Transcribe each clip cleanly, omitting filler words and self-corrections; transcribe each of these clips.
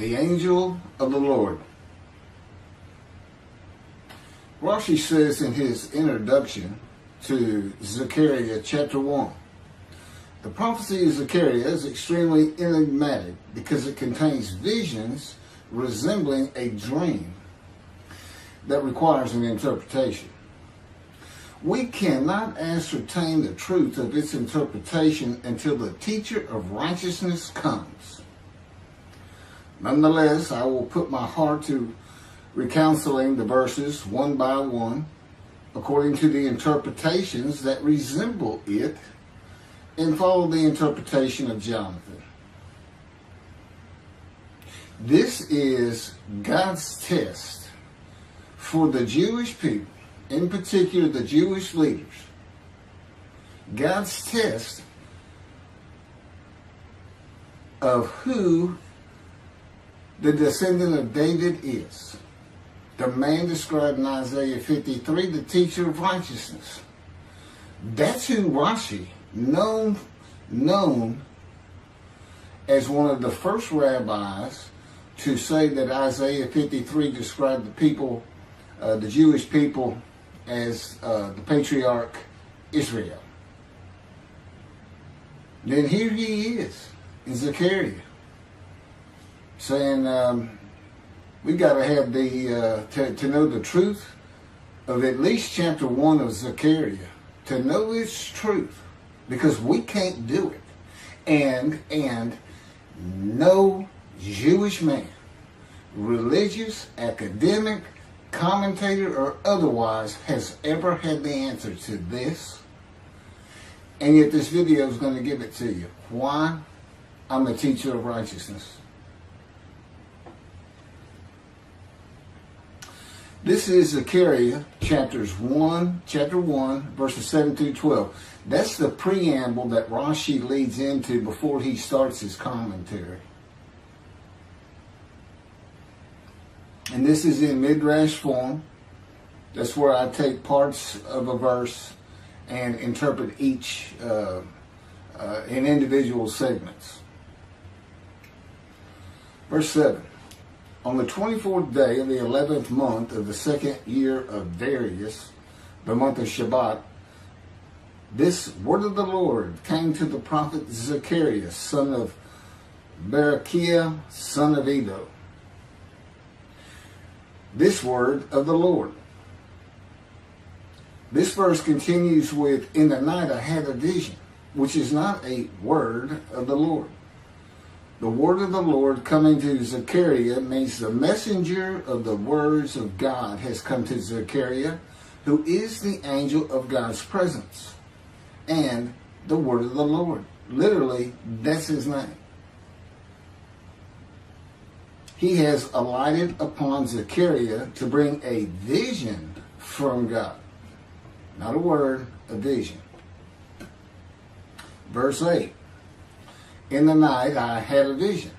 The angel of the Lord. Rashi says in his introduction to Zechariah chapter 1, the prophecy of Zechariah is extremely enigmatic because it contains visions resembling a dream that requires an interpretation. We cannot ascertain the truth of its interpretation until the teacher of righteousness comes. Nonetheless, I will put my heart to reconciling the verses one by one according to the interpretations that resemble it and follow the interpretation of Jonathan. This is God's test for the Jewish people, in particular the Jewish leaders. God's test of who the descendant of David is. The man described in Isaiah 53, the teacher of righteousness. That's who Rashi, known as one of the first rabbis to say that Isaiah 53 described the people, the Jewish people, as the patriarch Israel. Then here he is in Zechariah saying we got to have the to know the truth of at least chapter 1 of Zechariah, to know its truth, because we can't do it, and no Jewish man, religious, academic, commentator, or otherwise, has ever had the answer to this. And yet this video is going to give it to you. Why? I'm a teacher of righteousness. This is Zechariah chapter 1, verses 7 through 12. That's the preamble that Rashi leads into before he starts his commentary. And this is in Midrash form. That's where I take parts of a verse and interpret each in individual segments. Verse 7. On the 24th day of the 11th month of the second year of Darius, the month of Shebat, this word of the Lord came to the prophet Zechariah, son of Berechiah, son of Iddo. This word of the Lord. This verse continues with, in the night I had a vision, which is not a word of the Lord. The word of the Lord coming to Zechariah means the messenger of the words of God has come to Zechariah, who is the angel of God's presence, and the word of the Lord. Literally, that's his name. He has alighted upon Zechariah to bring a vision from God. Not a word, a vision. Verse 8. In the night I had a vision.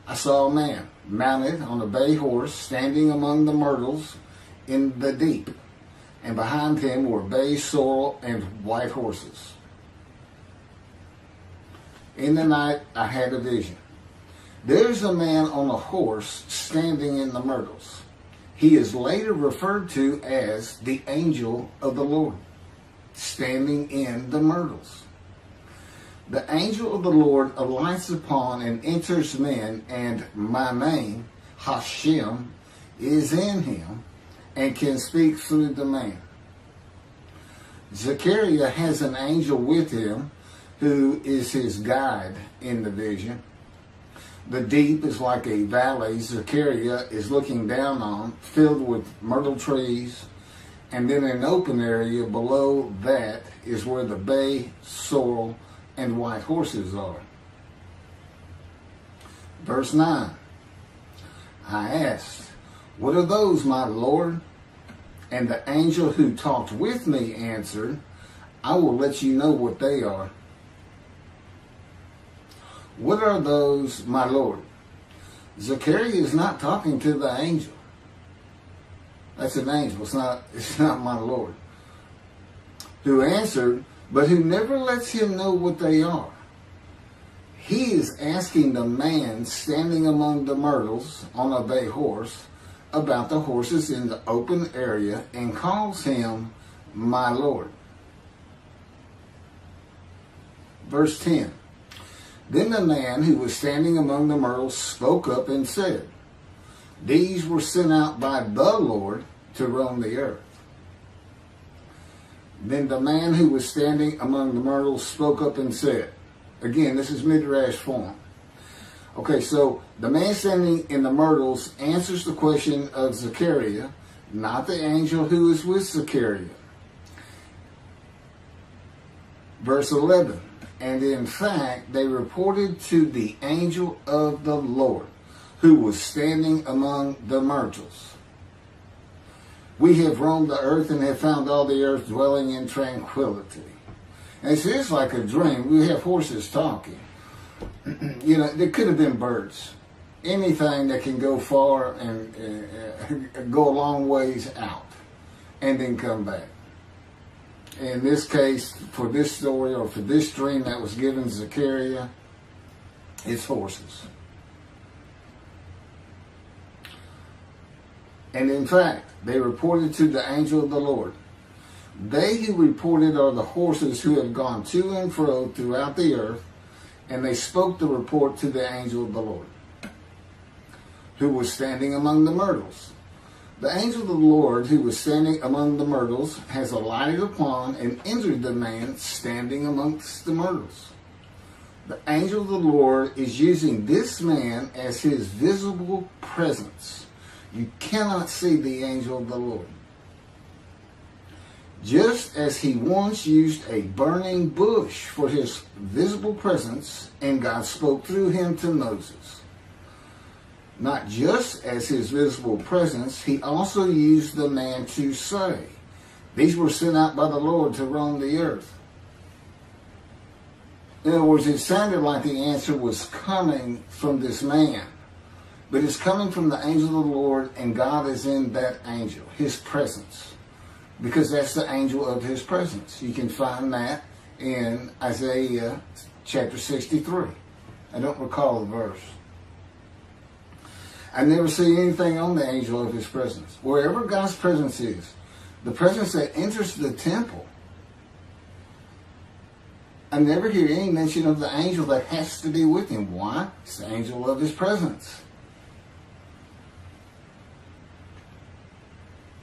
I saw a man mounted on a bay horse standing among the myrtles in the deep, and behind him were bay, sorrel, and white horses. In the night I had a vision. There's a man on a horse standing in the myrtles. He is later referred to as the angel of the Lord, standing in the myrtles. The angel of the Lord alights upon and enters men, and my name, Hashem, is in him and can speak through the man. Zechariah has an angel with him who is his guide in the vision. The deep is like a valley Zechariah is looking down on, filled with myrtle trees, and then an open area below that is where the bay, sorrel, and white horses are. Verse 9. I asked, what are those, my Lord? And the angel who talked with me answered, I will let you know what they are. What are those, my Lord? Zechariah is not talking to the angel. That's an angel. It's not my Lord. Who answered, but who never lets him know what they are. he is asking the man standing among the myrtles on a bay horse about the horses in the open area and calls him my Lord. Verse 10. Then the man who was standing among the myrtles spoke up and said, these were sent out by the Lord to roam the earth. Then the man who was standing among the myrtles spoke up and said, again, this is Midrash form. Okay, so the man standing in the myrtles answers the question of Zechariah, not the angel who is with Zechariah. Verse 11. And in fact, they reported to the angel of the Lord, who was standing among the myrtles. We have roamed the earth and have found all the earth dwelling in tranquility. And it's just like a dream. We have horses talking. You know, there could have been birds. Anything that can go far and go a long ways out and then come back. In this case, for this story or for this dream that was given to Zechariah, it's horses. And in fact, they reported to the angel of the Lord. They who reported are the horses who have gone to and fro throughout the earth, and they spoke the report to the angel of the Lord, who was standing among the myrtles. The angel of the Lord, who was standing among the myrtles, has alighted upon and entered the man standing amongst the myrtles. The angel of the Lord is using this man as his visible presence. You cannot see the angel of the Lord. Just as he once used a burning bush for his visible presence, and God spoke through him to Moses. Not just as his visible presence, he also used the man to say, these were sent out by the Lord to roam the earth. In other words, it sounded like the answer was coming from this man. But it's coming from the angel of the Lord, and God is in that angel, his presence. Because that's the angel of his presence. You can find that in Isaiah chapter 63. I don't recall the verse. I never see anything on the angel of his presence. Wherever God's presence is, the presence that enters the temple, I never hear any mention of the angel that has to be with him. Why? It's the angel of his presence,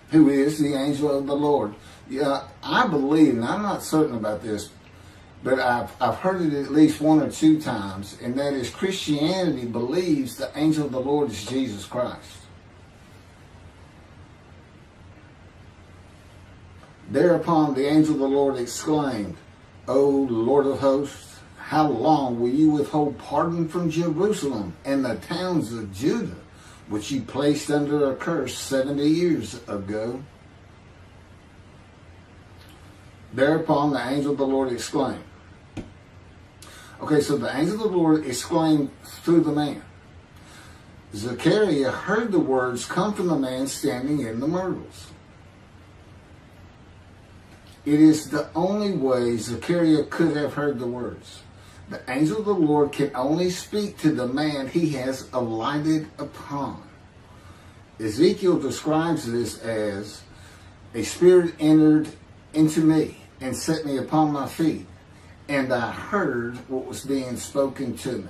who is the angel of the Lord. Yeah, I believe, and I'm not certain about this, but I've heard it at least one or two times, and that is Christianity believes the angel of the Lord is Jesus Christ. Thereupon the angel of the Lord exclaimed, O Lord of hosts, how long will you withhold pardon from Jerusalem and the towns of Judah, which you placed under a curse 70 years ago? Thereupon the angel of the Lord exclaimed. Okay, so the angel of the Lord exclaimed through the man. Zechariah heard the words come from the man standing in the myrtles. It is the only way Zechariah could have heard the words. The angel of the Lord can only speak to the man he has alighted upon. Ezekiel describes this as, a spirit entered into me and set me upon my feet, and I heard what was being spoken to me.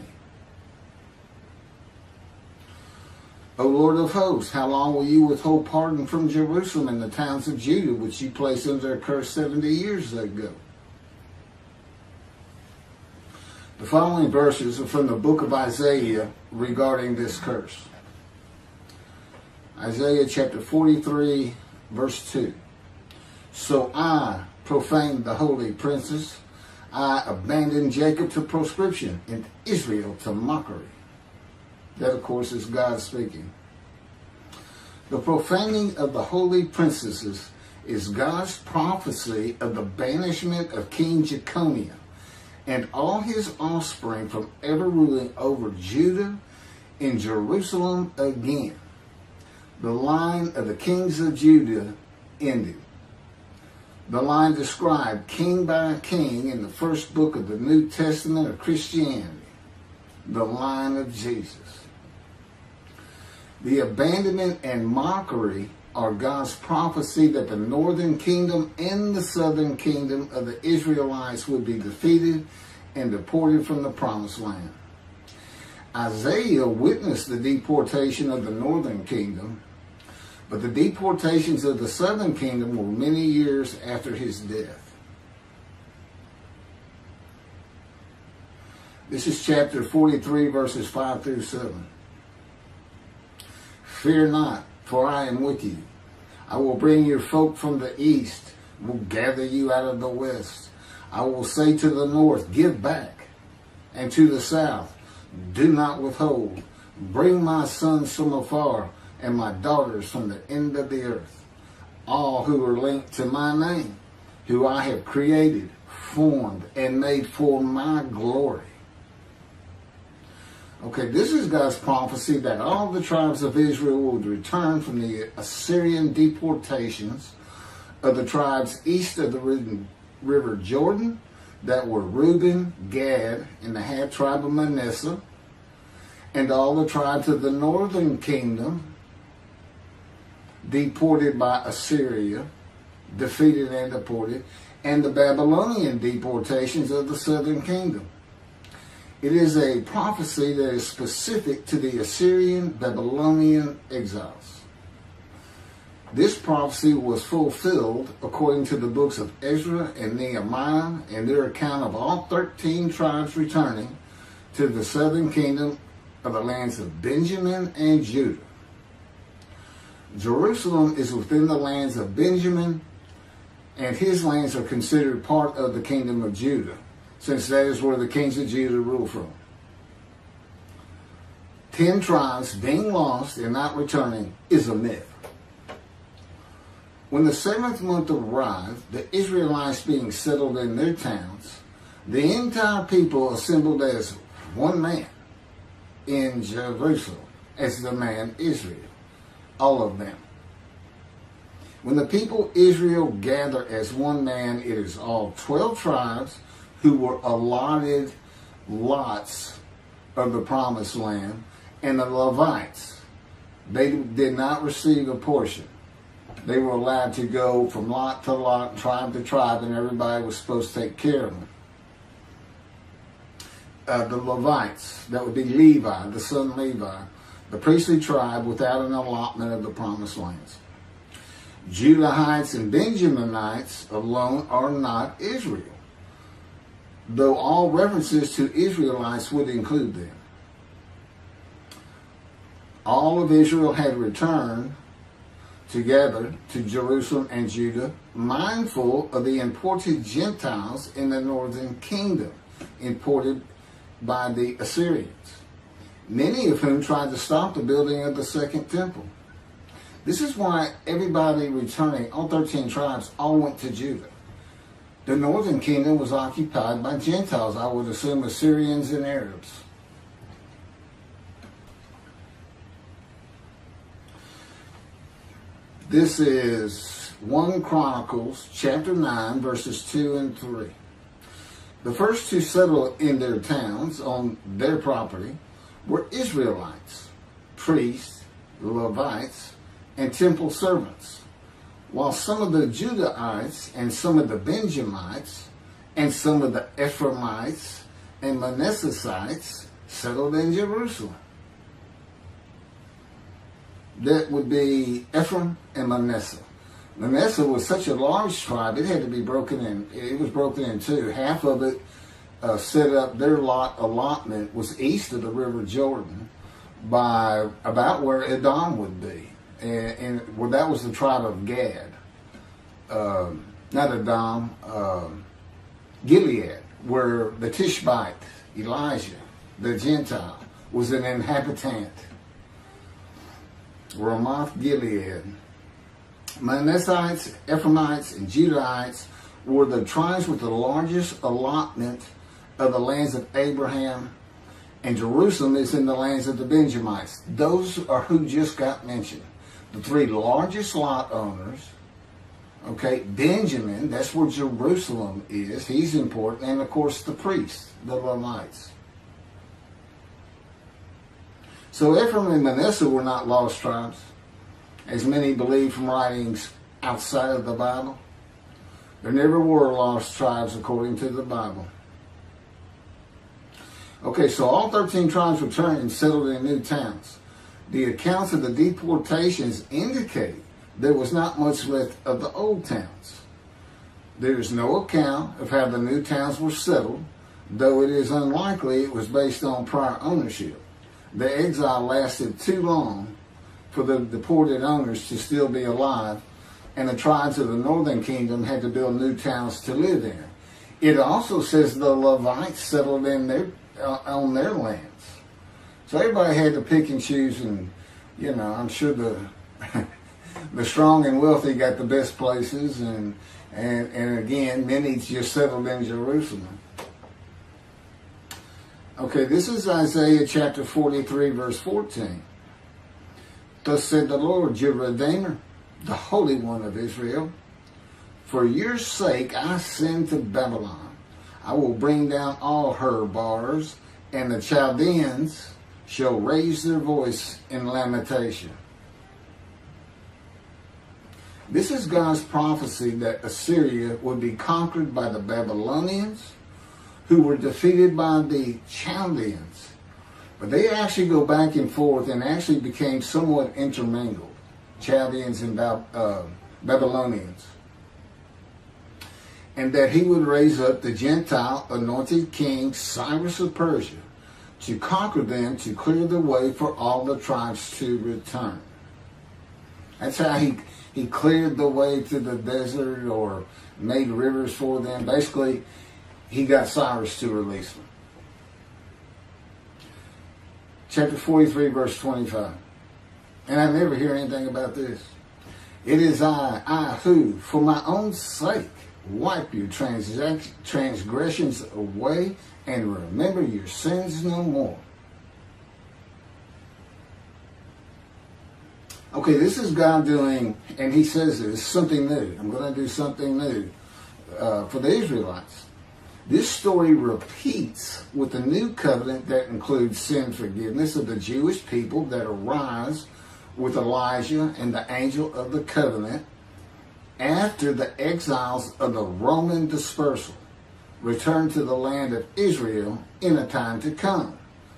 O Lord of hosts, how long will you withhold pardon from Jerusalem and the towns of Judah, which you placed under a curse 70 years ago? The following verses are from the book of Isaiah regarding this curse. Isaiah chapter 43, verse 2. So I profaned the holy princes. I abandoned Jacob to proscription and Israel to mockery. That, of course, is God speaking. The profaning of the holy princesses is God's prophecy of the banishment of King Jeconiah and all his offspring from ever ruling over Judah and Jerusalem again. The line of the kings of Judah ended. The line described king by king in the first book of the New Testament of Christianity. the line of Jesus. The abandonment and mockery are God's prophecy that the northern kingdom and the southern kingdom of the Israelites would be defeated and deported from the promised land. Isaiah witnessed the deportation of the northern kingdom, but the deportations of the southern kingdom were many years after his death. This is chapter 43, verses 5 through 7. Fear not, for I am with you. I will bring your folk from the east, will gather you out of the west. I will say to the north, give back, and to the south, do not withhold. Bring my sons from afar, and my daughters from the end of the earth, all who are linked to my name, who I have created, formed, and made for my glory. Okay, this is God's prophecy that all the tribes of Israel would return from the Assyrian deportations of the tribes east of the river Jordan, that were Reuben, Gad, and the half tribe of Manasseh, and all the tribes of the northern kingdom, deported by Assyria, defeated and deported, and the Babylonian deportations of the southern kingdom. It is a prophecy that is specific to the Assyrian Babylonian exiles. This prophecy was fulfilled according to the books of Ezra and Nehemiah and their account of all 13 tribes returning to the southern kingdom of the lands of Benjamin and Judah. Jerusalem is within the lands of Benjamin, and his lands are considered part of the kingdom of Judah, since that is where the kings of Judah rule from. 10 tribes being lost and not returning is a myth. When the 7th month arrived, the Israelites being settled in their towns, the entire people assembled as one man in Jerusalem, as the man Israel, all of them. When the people Israel gather as one man, it is all 12 tribes who were allotted lots of the promised land, and the Levites, they did not receive a portion. They were allowed to go from lot to lot, tribe to tribe, and everybody was supposed to take care of them. The Levites, that would be Levi, the son Levi, the priestly tribe without an allotment of the promised lands. Judahites and Benjaminites alone are not Israel, though all references to Israelites would include them. All of Israel had returned together to Jerusalem and Judah, mindful of the imported Gentiles in the northern kingdom, imported by the Assyrians, many of whom tried to stop the building of the second temple. This is why everybody returning, all 13 tribes, all went to Judah. The northern kingdom was occupied by Gentiles, I would assume Assyrians and Arabs. This is 1 Chronicles chapter 9, verses 2 and 3. The first to settle in their towns on their property were Israelites, priests, Levites, and temple servants, while some of the Judahites and some of the Benjamites and some of the Ephraimites and Manassesites settled in Jerusalem. That would be Ephraim and Manasseh. Manasseh was such a large tribe, it had to be broken in. It was broken in two. Half of it set up, their allotment was east of the river Jordan by about where Edom would be. And well, that was the tribe of Gad. Not Edom, Gilead, where the Tishbite, Elijah, the Gentile, was an inhabitant. Ramoth Gilead. Manassites, Ephraimites, and Judahites were the tribes with the largest allotment of the lands of Abraham, and Jerusalem is in the lands of the Benjamites. Those are who just got mentioned. The three largest lot owners. Okay, Benjamin, that's where Jerusalem is. He's important. And of course the priests, the Levites. So Ephraim and Manasseh were not lost tribes, as many believe from writings outside of the Bible. There never were lost tribes according to the Bible. Okay, so all 13 tribes returned and settled in new towns. The accounts of the deportations indicate there was not much left of the old towns. There is no account of how the new towns were settled, though it is unlikely it was based on prior ownership. The exile lasted too long for the deported owners to still be alive, and the tribes of the northern kingdom had to build new towns to live in. It also says the Levites settled in on their lands. So everybody had to pick and choose, and I'm sure the the strong and wealthy got the best places, and again, many just settled in Jerusalem. Okay, this is Isaiah chapter 43, verse 14. Thus said the Lord, your Redeemer, the Holy One of Israel, for your sake I send to Babylon. I will bring down all her bars, and the Chaldeans shall raise their voice in lamentation. This is God's prophecy that Assyria would be conquered by the Babylonians, who were defeated by the Chaldeans. But they actually go back and forth and actually became somewhat intermingled, Chaldeans and Babylonians. And that he would raise up the Gentile anointed king Cyrus of Persia to conquer them, to clear the way for all the tribes to return. That's how he cleared the way to the desert or made rivers for them. Basically, he got Cyrus to release them. Chapter 43, verse 25. And I never hear anything about this. It is I who, for my own sake, wipe your transgressions away and remember your sins no more. Okay, this is God doing, and he says this, something new. I'm going to do something new for the Israelites. This story repeats with the new covenant that includes sin forgiveness of the Jewish people that arise with Elijah and the angel of the covenant after the exiles of the Roman dispersal return to the land of Israel in a time to come.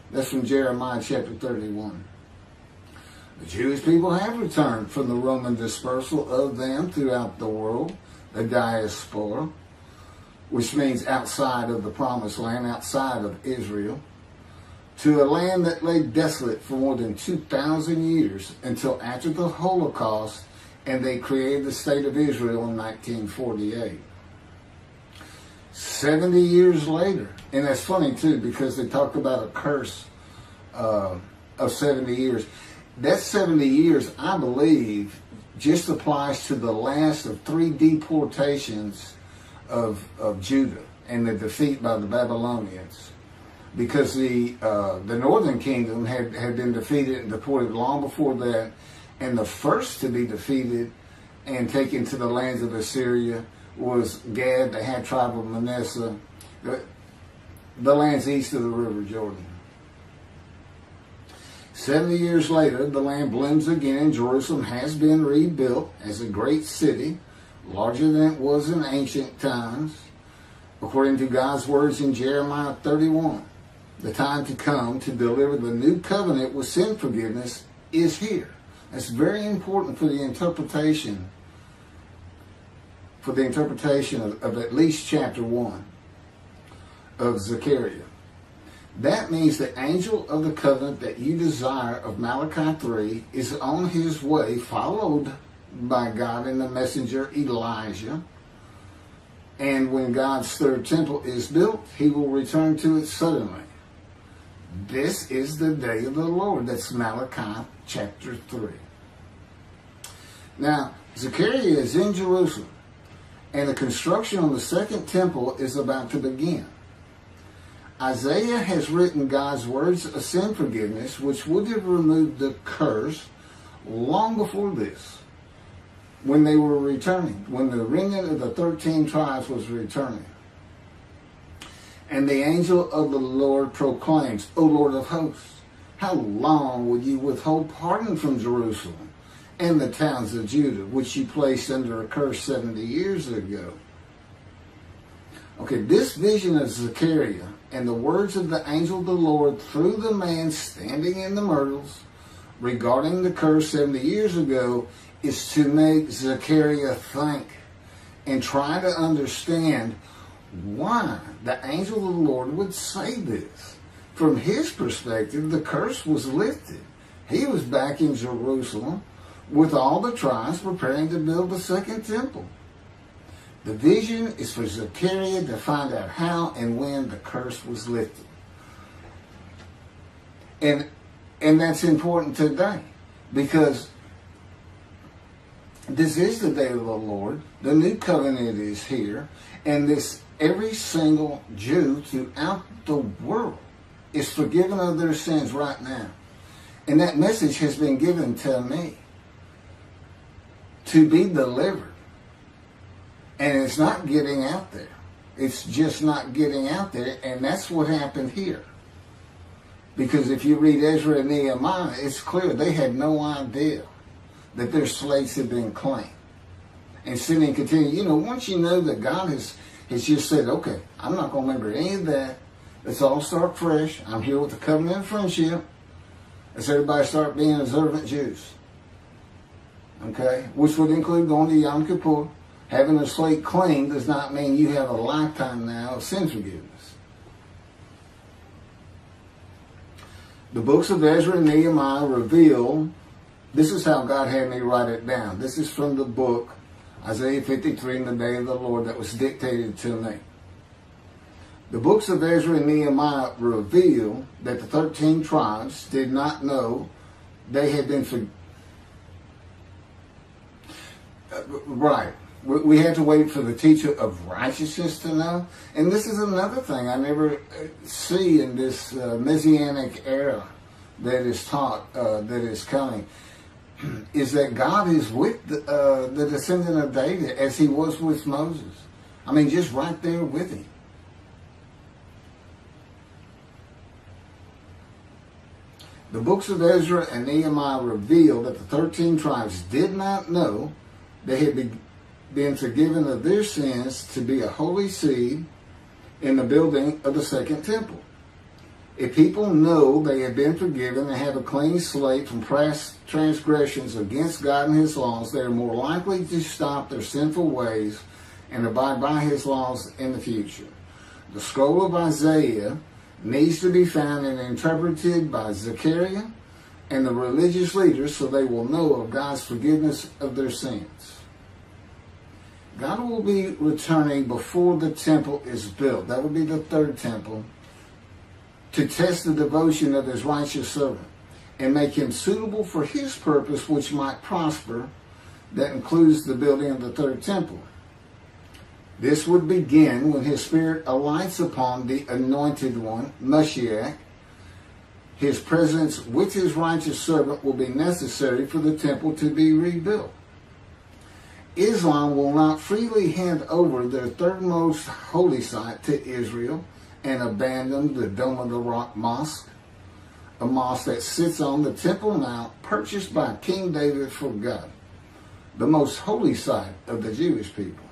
That's from Jeremiah chapter 31. The Jewish people have returned from the Roman dispersal of them throughout the world, the diaspora, which means outside of the promised land, outside of Israel, to a land that lay desolate for more than 2,000 years until after the Holocaust, and they created the state of Israel in 1948. 70 years later, and that's funny too, because they talk about a curse of 70 years. That 70 years, I believe, just applies to the last of 3 deportations of Judah and the defeat by the Babylonians, because the northern kingdom had been defeated and deported long before that, and the first to be defeated and taken to the lands of Assyria was Gad, the half tribe of Manasseh, the lands east of the river Jordan. 70 years later, the land blooms again, and Jerusalem has been rebuilt as a great city, larger than it was in ancient times, according to God's words in Jeremiah 31. The time to come to deliver the new covenant with sin forgiveness is here. That's very important for the interpretation of at least chapter 1 of Zechariah. That means the angel of the covenant that you desire of Malachi 3 is on his way, followed by God and the messenger Elijah. And when God's third temple is built, he will return to it suddenly. This is the day of the Lord. That's Malachi chapter 3. Now, Zechariah is in Jerusalem, and the construction on the second temple is about to begin. Isaiah has written God's words of sin forgiveness, which would have removed the curse long before this, when they were returning, when the remnant of the 13 tribes was returning. And the angel of the Lord proclaims, O Lord of hosts, how long will you withhold pardon from Jerusalem and the towns of Judah, which you placed under a curse 70 years ago? Okay, this vision of Zechariah and the words of the angel of the Lord through the man standing in the myrtles regarding the curse 70 years ago is to make Zechariah think and try to understand why the angel of the Lord would say this. From his perspective, the curse was lifted. He was back in Jerusalem with all the tribes preparing to build the second temple. The vision is for Zechariah to find out how and when the curse was lifted. And that's important today, because this is the day of the Lord. The new covenant is here, and this every single Jew throughout the world is forgiven of their sins right now. And that message has been given to me to be delivered. And it's not getting out there. It's just not getting out there. And that's what happened here. Because if you read Ezra and Nehemiah, it's clear they had no idea that their slates had been claimed. And sin and continue. You know, once you know that God has just said, okay, I'm not going to remember any of that. Let's all start fresh. I'm here with the covenant of friendship. Let's everybody start being observant Jews. Okay? Which would include going to Yom Kippur. Having a slate clean does not mean you have a lifetime now of sin forgiveness. The books of Ezra and Nehemiah reveal, this is how God had me write it down. This is from the book, Isaiah 53, in the day of the Lord, that was dictated to me. The books of Ezra and Nehemiah reveal that the 13 tribes did not know they had been forgiven. Right. We had to wait for the teacher of righteousness to know. And this is another thing I never see in this Messianic era that is taught, that is coming, is that God is with the descendant of David as he was with Moses. I mean, just right there with him. The books of Ezra and Nehemiah reveal that the 13 tribes did not know they had been forgiven of their sins to be a holy seed in the building of the second temple. If people know they have been forgiven and have a clean slate from past transgressions against God and his laws, they are more likely to stop their sinful ways and abide by his laws in the future. The scroll of Isaiah needs to be found and interpreted by Zechariah and the religious leaders so they will know of God's forgiveness of their sins. God will be returning before the temple is built. That would be the third temple, to test the devotion of his righteous servant and make him suitable for his purpose, which might prosper. That includes the building of the third temple. This would begin when his spirit alights upon the anointed one, Mashiach. His presence with his righteous servant will be necessary for the temple to be rebuilt. Islam will not freely hand over their third most holy site to Israel and abandon the Dome of the Rock Mosque, a mosque that sits on the Temple Mount purchased by King David for God, the most holy site of the Jewish people.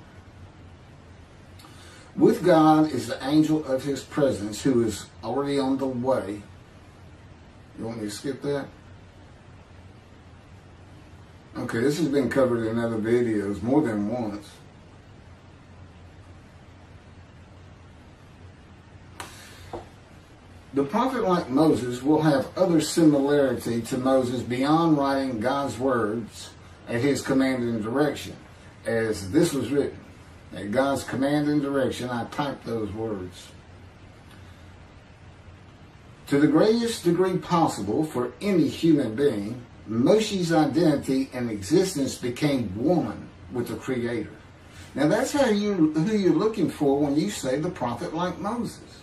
With God is the angel of his presence who is already on the way. You want me to skip that? Okay, this has been covered in other videos more than once. The prophet like Moses will have other similarity to Moses beyond writing God's words at his command and direction. As this was written, at God's command and direction, I typed those words. To the greatest degree possible for any human being, Moshe's identity and existence became one with the Creator. Now that's who you're looking for when you say the prophet like Moses.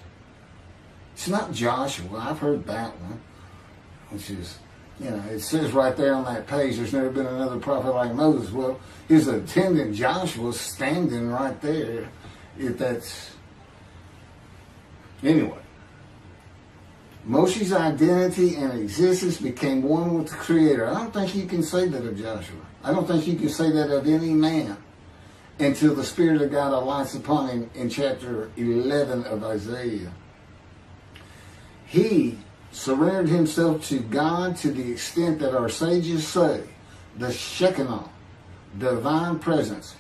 It's not Joshua. I've heard that one, which is, it says right there on that page, there's never been another prophet like Moses. Well, his attendant Joshua standing right there, if that's... Anyway. Moshe's identity and existence became one with the Creator. I don't think you can say that of Joshua. I don't think you can say that of any man until the Spirit of God alights upon him in chapter 11 of Isaiah. He surrendered himself to God to the extent that our sages say the Shekinah, divine presence,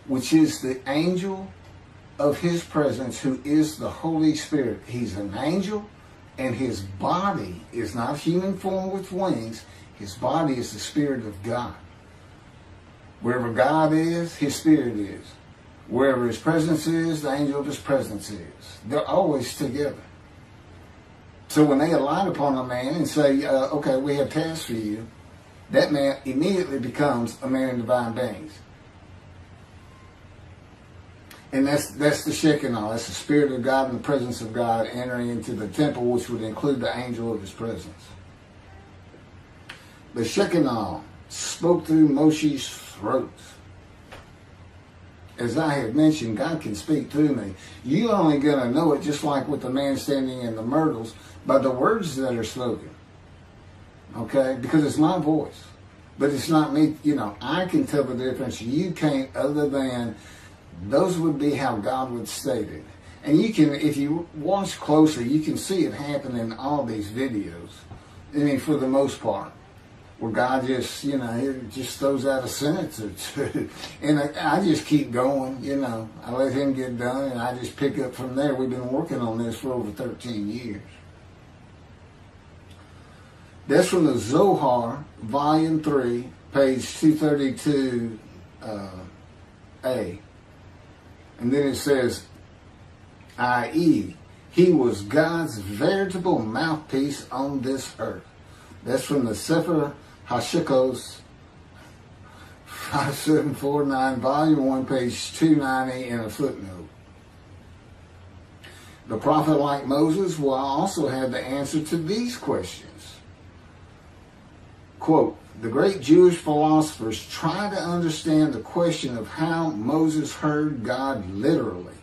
which is the angel of his presence, who is the Holy Spirit. He's an angel, and his body is not human form with wings. His body is the Spirit of God. Wherever God is, his Spirit is. Wherever his presence is, the angel of his presence is. They're always together. So when they alight upon a man and say, okay, we have tasks for you, that man immediately becomes a man in divine beings. And that's the Shekinah. That's the Spirit of God and the presence of God entering into the temple, which would include the angel of his presence. The Shekinah spoke through Moshe's throat. As I have mentioned, God can speak through me. You're only going to know it, just like with the man standing in the myrtles, by the words that are spoken. Okay? Because it's my voice. But it's not me. You know, I can tell the difference. You can't, other than those would be how God would state it. And you can, if you watch closely, you can see it happen in all these videos. I mean, for the most part. Where God just, you know, he just throws out a sentence or two. And I just keep going, you know. I let him get done, and I just pick up from there. We've been working on this for over 13 years. That's from the Zohar, Volume 3, page 232a. And then it says, i.e., he was God's veritable mouthpiece on this earth. That's from the Sefer Hashikos 5749, Volume 1, page 290, and a footnote. The prophet, like Moses, will also have the answer to these questions. Quote, the great Jewish philosophers try to understand the question of how Moses heard God literally,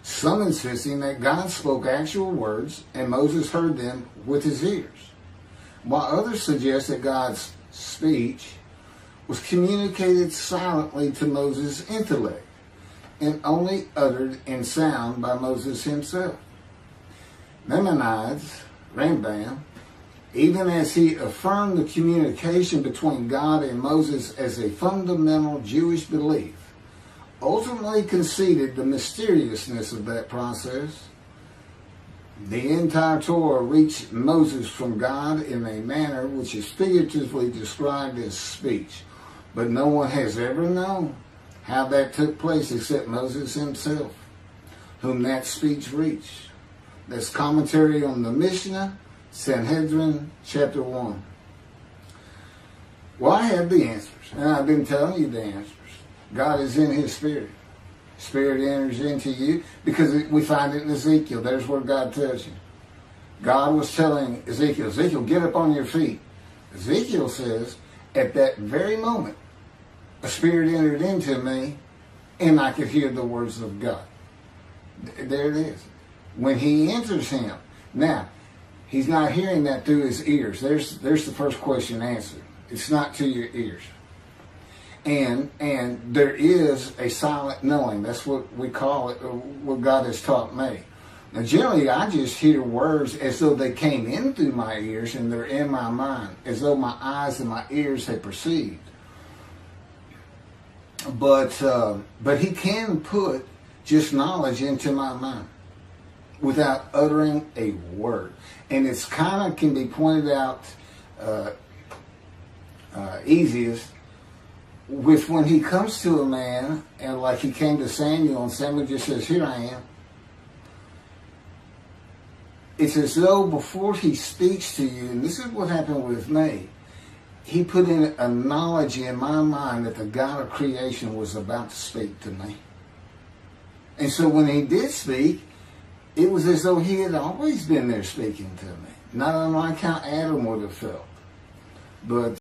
some insisting that God spoke actual words and Moses heard them with his ears, while others suggest that God's speech was communicated silently to Moses' intellect and only uttered in sound by Moses himself. Maimonides, Rambam, even as he affirmed the communication between God and Moses as a fundamental Jewish belief, ultimately conceded the mysteriousness of that process. The entire Torah reached Moses from God in a manner which is figuratively described as speech. But no one has ever known how that took place except Moses himself, whom that speech reached. That's commentary on the Mishnah, Sanhedrin, chapter 1. Well, I have the answers, and I've been telling you the answers. God is in his Spirit. Spirit enters into you, because we find it in Ezekiel. There's where God tells you. God was telling Ezekiel, get up on your feet. Ezekiel says, at that very moment, a spirit entered into me, and I could hear the words of God. There it is. When he enters him. Now, he's not hearing that through his ears. There's the first question answered. It's not to your ears. And there is a silent knowing. That's what we call it, what God has taught me. Now, generally, I just hear words as though they came in through my ears and they're in my mind, as though my eyes and my ears had perceived. But he can put just knowledge into my mind without uttering a word. And it's kind of can be pointed out easiest with when he comes to a man, and like he came to Samuel, and Samuel just says, here I am. It's as though before he speaks to you, and this is what happened with me, he put in a knowledge in my mind that the God of creation was about to speak to me. And so when he did speak, it was as though he had always been there speaking to me. Not unlike how Adam would have felt. But